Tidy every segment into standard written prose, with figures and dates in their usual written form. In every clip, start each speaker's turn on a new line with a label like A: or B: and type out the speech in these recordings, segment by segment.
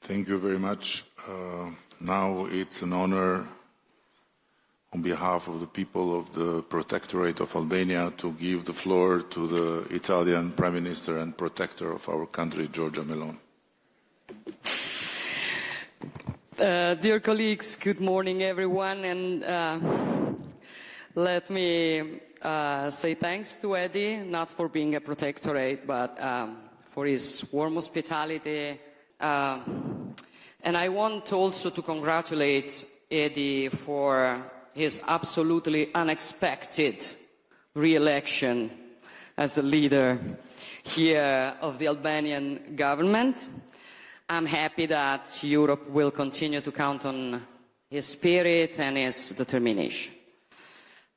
A: Thank you very much. Now it's an honor on behalf of the people of the Protectorate of Albania to give the floor to the Italian Prime Minister and Protector of our country, Giorgia Meloni.
B: Dear colleagues, good morning everyone, and let me say thanks to Eddie, not for being a protectorate, but for his warm hospitality. And I want also to congratulate Eddie for his absolutely unexpected re-election as the leader here of the Albanian government. I'm happy that Europe will continue to count on his spirit and his determination.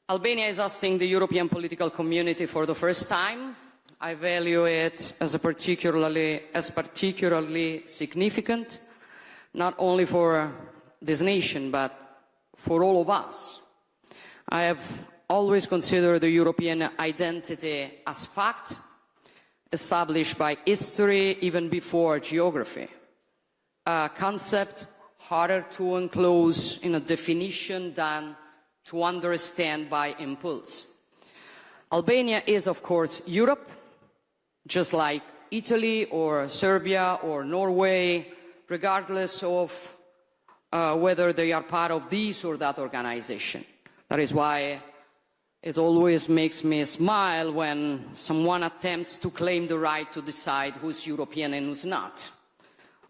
B: Albania is hosting the European political community for the first time. I value it as particularly significant, not only for this nation, but for all of us. I have always considered the European identity as fact, established by history even before geography. A concept harder to enclose in a definition than to understand by impulse. Albania is, of course, Europe, just like Italy or Serbia or Norway, regardless of whether they are part of this or that organization. That is why it always makes me smile when someone attempts to claim the right to decide who's European and who's not.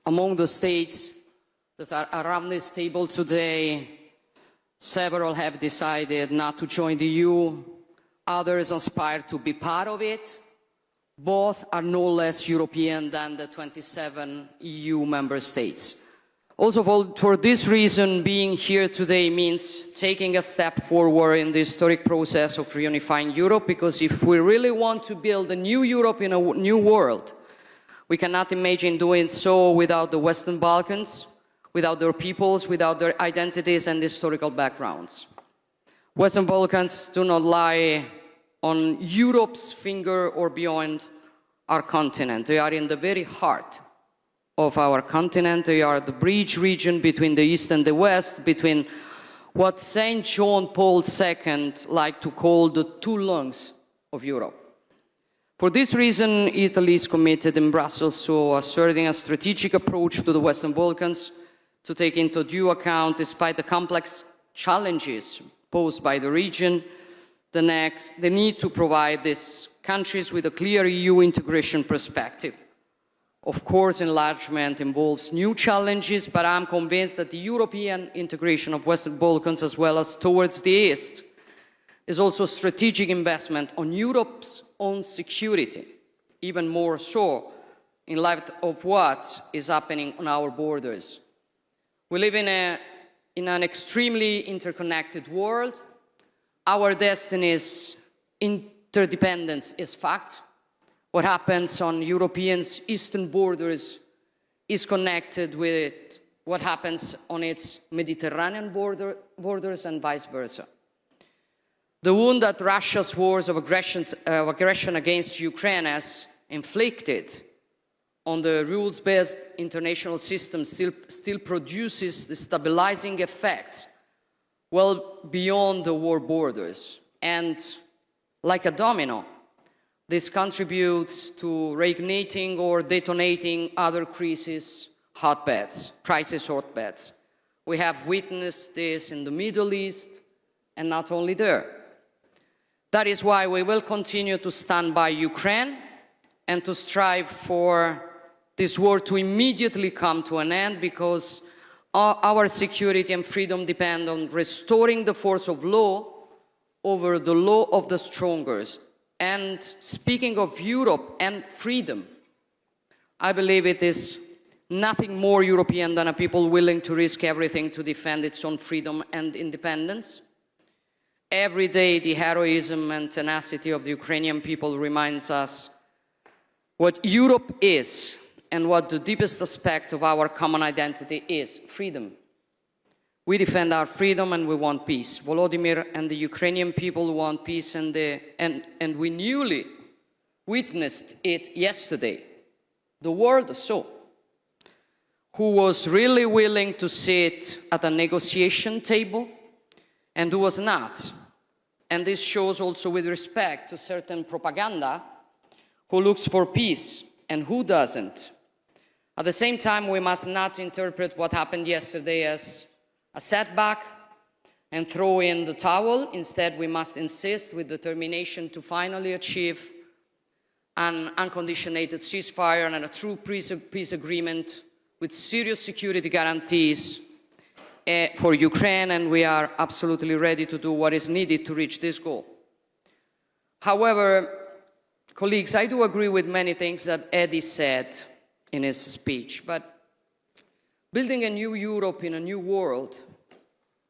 B: Among the states that are around this table today, several have decided not to join the EU, others aspire to be part of it. Both are no less European than the 27 EU member states. Also, for this reason, being here today means taking a step forward in the historic process of reunifying Europe, because if we really want to build a new Europe in a new world, we cannot imagine doing so without the Western Balkans, without their peoples, without their identities and historical backgrounds. Western Balkans do not lie on Europe's finger or beyond our continent. They are in the very heart of our continent. They are the bridge region between the East and the West, between what St. John Paul II liked to call the two lungs of Europe. For this reason, Italy is committed in Brussels to asserting a strategic approach to the Western Balkans to take into due account, despite the complex challenges posed by the region, the need to provide these countries with a clear EU integration perspective. Of course, enlargement involves new challenges, but I'm convinced that the European integration of Western Balkans, as well as towards the East, is also a strategic investment on Europe's own security, even more so in light of what is happening on our borders. We live in an extremely interconnected world. Our destinies, interdependence is fact. What happens on Europeans' eastern borders is connected with what happens on its Mediterranean borders and vice versa. The wound that Russia's wars of aggression against Ukraine has inflicted on the rules-based international system still produces the stabilizing effects well beyond the war borders. And like a domino, this contributes to reigniting or detonating other crisis hotbeds. We have witnessed this in the Middle East, and not only there. That is why we will continue to stand by Ukraine and to strive for this war to immediately come to an end, because our security and freedom depend on restoring the force of law over the law of the strongest. And speaking of Europe and freedom, I believe it is nothing more European than a people willing to risk everything to defend its own freedom and independence. Every day, the heroism and tenacity of the Ukrainian people reminds us what Europe is and what the deepest aspect of our common identity is: freedom. We defend our freedom and we want peace. Volodymyr and the Ukrainian people want peace, and we newly witnessed it yesterday. The world saw. who was really willing to sit at a negotiation table and who was not. And this shows also with respect to certain propaganda who looks for peace and who doesn't. At the same time, we must not interpret what happened yesterday as a setback and throw in the towel. Instead, we must insist with determination to finally achieve an unconditional ceasefire and a true peace agreement with serious security guarantees for Ukraine, and we are absolutely ready to do what is needed to reach this goal. However, colleagues, I do agree with many things that Eddie said in his speech, but building a new Europe in a new world,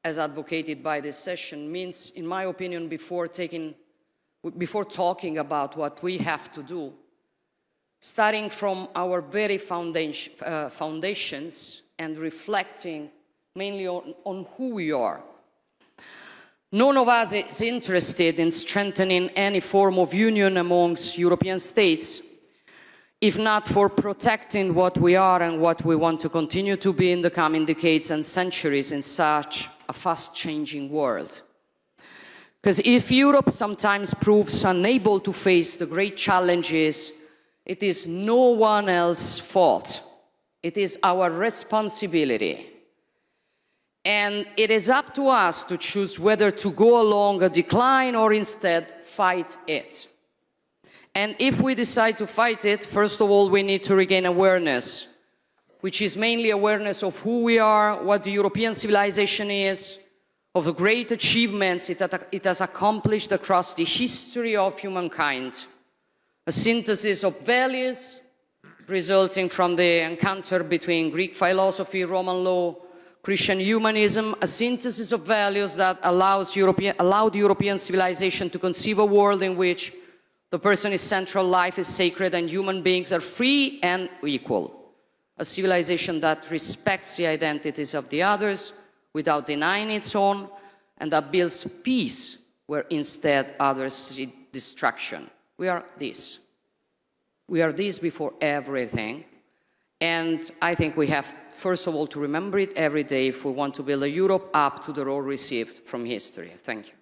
B: as advocated by this session, means, in my opinion, before talking about what we have to do, starting from our very foundations and reflecting mainly on who we are. None of us is interested in strengthening any form of union amongst European states, if not for protecting what we are and what we want to continue to be in the coming decades and centuries in such a fast-changing world. Because if Europe sometimes proves unable to face the great challenges, it is no one else's fault. It is our responsibility. And it is up to us to choose whether to go along a decline or instead fight it. And if we decide to fight it, first of all, we need to regain awareness, which is mainly awareness of who we are, what the European civilization is, of the great achievements it has accomplished across the history of humankind. A synthesis of values resulting from the encounter between Greek philosophy, Roman law, Christian humanism, a synthesis of values that allowed European civilization to conceive a world in which the person is central, life is sacred, and human beings are free and equal. A civilization that respects the identities of the others without denying its own, and that builds peace where instead others see destruction. We are this. We are this before everything. And I think we have, first of all, to remember it every day if we want to build a Europe up to the role received from history. Thank you.